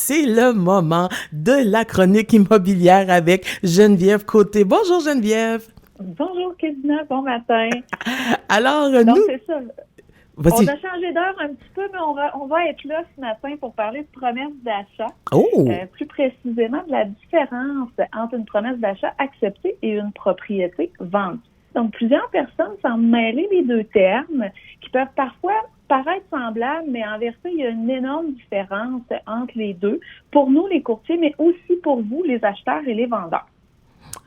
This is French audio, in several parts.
c'est le moment de la chronique immobilière avec Geneviève Côté. Bonjour Geneviève. Bonjour Kézina, bon matin. Alors, Donc, nous... c'est ça. Vas-y. On a changé d'heure un petit peu, mais on va être là ce matin pour parler de promesse d'achat. Oh! Plus précisément de la différence entre une promesse d'achat acceptée et une propriété vendue. Donc, plusieurs personnes semblent mêler les deux termes qui peuvent parfois paraître semblables, mais en vérité, il y a une énorme différence entre les deux. Pour nous, les courtiers, mais aussi pour vous, les acheteurs et les vendeurs.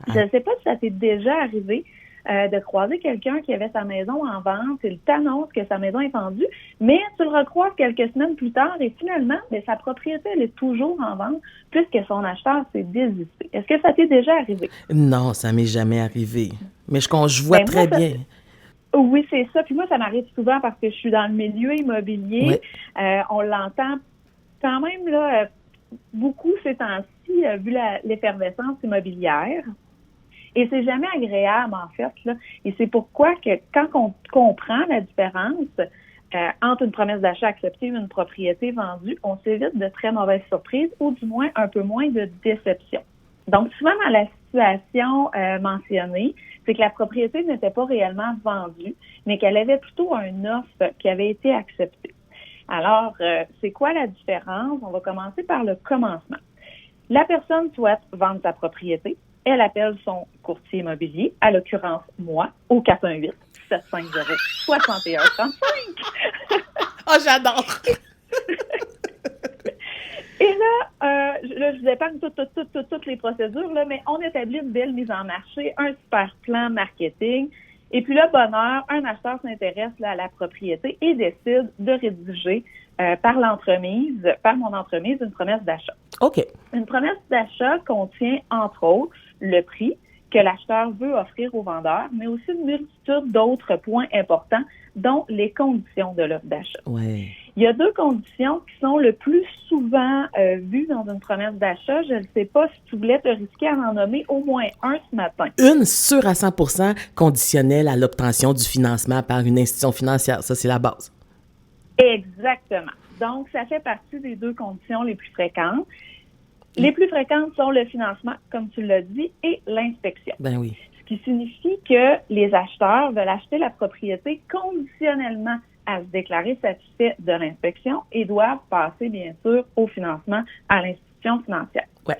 Je ne sais pas si ça t'est déjà arrivé de croiser quelqu'un qui avait sa maison en vente, il t'annonce que sa maison est vendue, mais tu le recroises quelques semaines plus tard et finalement, sa propriété, elle est toujours en vente puisque son acheteur s'est désisté. Est-ce que ça t'est déjà arrivé? Non, ça m'est jamais arrivé. Mais je vois très bien. Oui, c'est ça. Puis moi, ça m'arrive souvent parce que je suis dans le milieu immobilier. Oui. On l'entend quand même là beaucoup ces temps-ci, vu l'effervescence immobilière. Et c'est jamais agréable, en fait, là. Et c'est pourquoi que quand on comprend la différence entre une promesse d'achat acceptée et une propriété vendue, on s'évite de très mauvaises surprises ou du moins un peu moins de déception. Donc, souvent dans la situation mentionnée, c'est que la propriété n'était pas réellement vendue, mais qu'elle avait plutôt une offre qui avait été acceptée. Alors, c'est quoi la différence? On va commencer par le commencement. La personne souhaite vendre sa propriété. Elle appelle son courtier immobilier, à l'occurrence moi, au 418-750-6135. Oh, j'adore! Et là, je vous épargne toutes les procédures, là, mais on établit une belle mise en marché, un super plan marketing. Et puis là, bonheur, un acheteur s'intéresse là, à la propriété et décide de rédiger par mon entremise, une promesse d'achat. OK. Une promesse d'achat contient, entre autres, le prix que l'acheteur veut offrir au vendeur, mais aussi une multitude d'autres points importants, dont les conditions de l'offre d'achat. Ouais. Il y a deux conditions qui sont le plus souvent vues dans une promesse d'achat. Je ne sais pas si tu voulais te risquer à en nommer au moins un ce matin. Une sûre à 100% conditionnelle à l'obtention du financement par une institution financière. Ça, c'est la base. Exactement. Donc, ça fait partie des deux conditions les plus fréquentes. Les plus fréquentes sont le financement, comme tu l'as dit, et l'inspection. Ben oui. Ce qui signifie que les acheteurs veulent acheter la propriété conditionnellement à se déclarer satisfaits de l'inspection et doivent passer, bien sûr, au financement à l'institution financière. Ouais.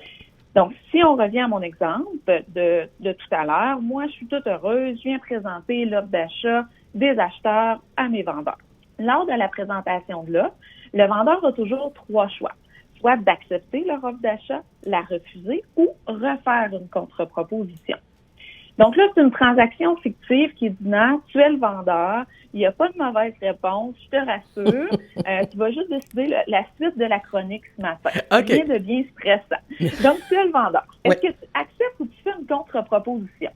Donc, si on revient à mon exemple de tout à l'heure, moi, je suis toute heureuse, je viens présenter l'offre d'achat des acheteurs à mes vendeurs. Lors de la présentation de l'offre, le vendeur a toujours trois choix. Soit d'accepter leur offre d'achat, la refuser ou refaire une contre-proposition. Donc là, c'est une transaction fictive qui dit non, tu es le vendeur, il n'y a pas de mauvaise réponse, je te rassure. Tu vas juste décider la suite de la chronique ce matin. OK. Rien de bien stressant. Donc, tu es le vendeur. Est-ce Ouais. que tu acceptes ou tu fais une contre-proposition?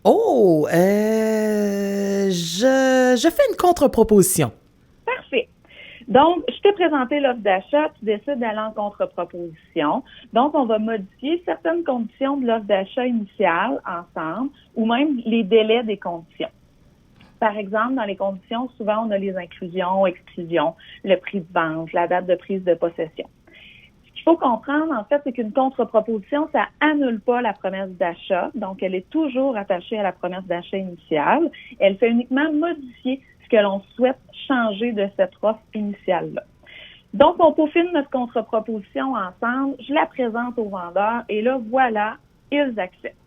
Oh, je fais une contre-proposition. Parfait. Donc, je t'ai présenté l'offre d'achat, tu décides d'aller en contre-proposition. Donc, on va modifier certaines conditions de l'offre d'achat initiale ensemble ou même les délais des conditions. Par exemple, dans les conditions, souvent, on a les inclusions, exclusions, le prix de vente, la date de prise de possession. Ce qu'il faut comprendre, en fait, c'est qu'une contre-proposition, ça annule pas la promesse d'achat. Donc, elle est toujours attachée à la promesse d'achat initiale. Elle fait uniquement modifier que l'on souhaite changer de cette offre initiale-là. Donc, on peaufine notre contre-proposition ensemble, je la présente aux vendeurs et là, voilà, ils acceptent.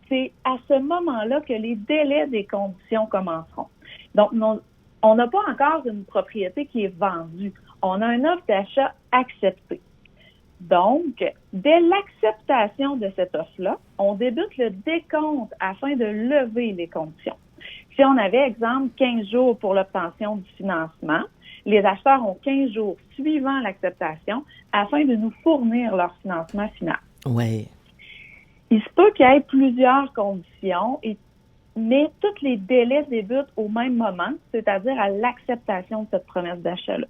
C'est à ce moment-là que les délais des conditions commenceront. Donc, on n'a pas encore une propriété qui est vendue. On a une offre d'achat acceptée. Donc, dès l'acceptation de cette offre-là, on débute le décompte afin de lever les conditions. Si on avait, exemple, 15 jours pour l'obtention du financement, les acheteurs ont 15 jours suivant l'acceptation afin de nous fournir leur financement final. Oui. Il se peut qu'il y ait plusieurs conditions, mais tous les délais débutent au même moment, c'est-à-dire à l'acceptation de cette promesse d'achat-là.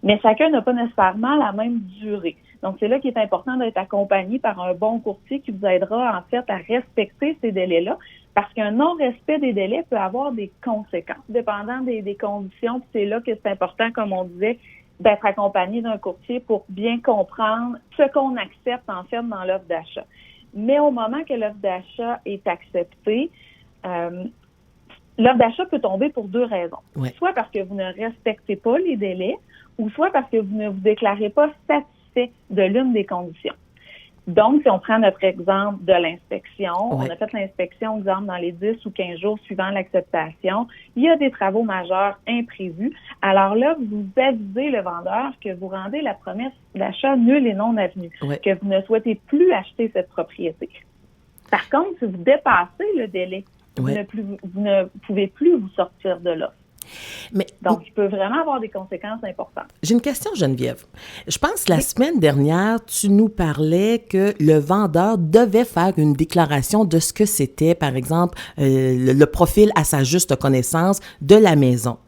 Mais chacun n'a pas nécessairement la même durée. Donc, c'est là qu'il est important d'être accompagné par un bon courtier qui vous aidera, en fait, à respecter ces délais-là, parce qu'un non-respect des délais peut avoir des conséquences, dépendant des conditions. Puis c'est là que c'est important, comme on disait, d'être accompagné d'un courtier pour bien comprendre ce qu'on accepte, en fait, dans l'offre d'achat. Mais au moment que l'offre d'achat est acceptée, l'offre d'achat peut tomber pour 2 raisons. Ouais. Soit parce que vous ne respectez pas les délais, ou soit parce que vous ne vous déclarez pas satisfait de l'une des conditions. Donc, si on prend notre exemple de l'inspection, on a fait l'inspection, exemple, dans les 10 ou 15 jours suivant l'acceptation, il y a des travaux majeurs imprévus. Alors là, vous avisez le vendeur que vous rendez la promesse d'achat nulle et non avenue, que vous ne souhaitez plus acheter cette propriété. Par contre, si vous dépassez le délai, vous ne pouvez plus vous sortir de là. Donc, il peut vraiment avoir des conséquences importantes. J'ai une question, Geneviève. Je pense que la semaine dernière, tu nous parlais que le vendeur devait faire une déclaration de ce que c'était, par exemple, le profil à sa juste connaissance de la maison.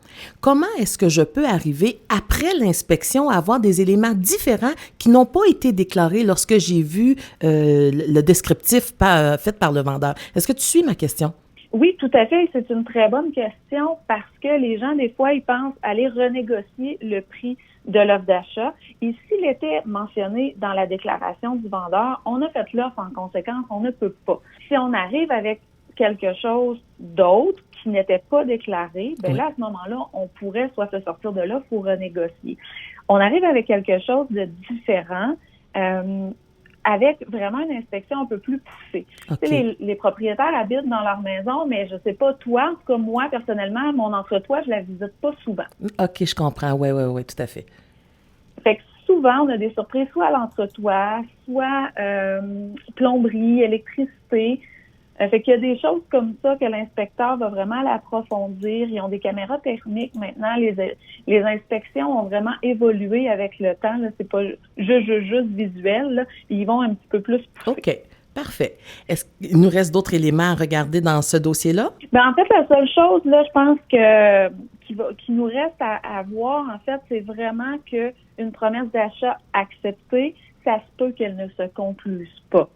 Comment est-ce que je peux arriver, après l'inspection, à avoir des éléments différents qui n'ont pas été déclarés lorsque j'ai vu le descriptif fait par le vendeur? Est-ce que tu suis ma question? Oui, tout à fait. C'est une très bonne question parce que les gens, des fois, ils pensent aller renégocier le prix de l'offre d'achat. Et s'il était mentionné dans la déclaration du vendeur, on a fait l'offre en conséquence, on ne peut pas. Si on arrive avec quelque chose d'autre qui n'était pas déclaré, là, à ce moment-là, on pourrait soit se sortir de l'offre ou renégocier. On arrive avec quelque chose de différent, avec vraiment une inspection un peu plus poussée. Okay. Les propriétaires habitent dans leur maison, mais je sais pas, toi, en tout cas, moi, personnellement, mon entretoit, je la visite pas souvent. OK, je comprends. Oui, tout à fait. Fait que souvent, on a des surprises soit à l'entretoit, soit plomberie, électricité. Fait qu'il y a des choses comme ça que l'inspecteur va vraiment l'approfondir. Ils ont des caméras thermiques maintenant. Les inspections ont vraiment évolué avec le temps. Là. C'est pas juste visuel. Là. Ils vont un petit peu plus pousser. OK. Parfait. Est-ce qu'il nous reste d'autres éléments à regarder dans ce dossier-là? En fait, la seule chose, là, je pense qui nous reste à voir, en fait, c'est vraiment qu'une promesse d'achat acceptée, ça se peut qu'elle ne se concluse pas.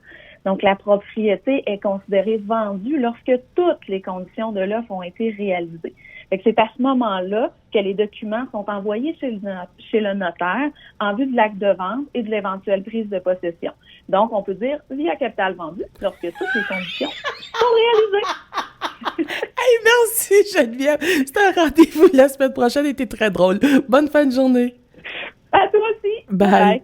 Donc, la propriété est considérée vendue lorsque toutes les conditions de l'offre ont été réalisées. Fait que c'est à ce moment-là que les documents sont envoyés chez le notaire en vue de l'acte de vente et de l'éventuelle prise de possession. Donc, on peut dire via capital vendu lorsque toutes les conditions sont réalisées. Hey, merci Geneviève. C'était un rendez-vous la semaine prochaine et c'était très drôle. Bonne fin de journée. À toi aussi. Bye.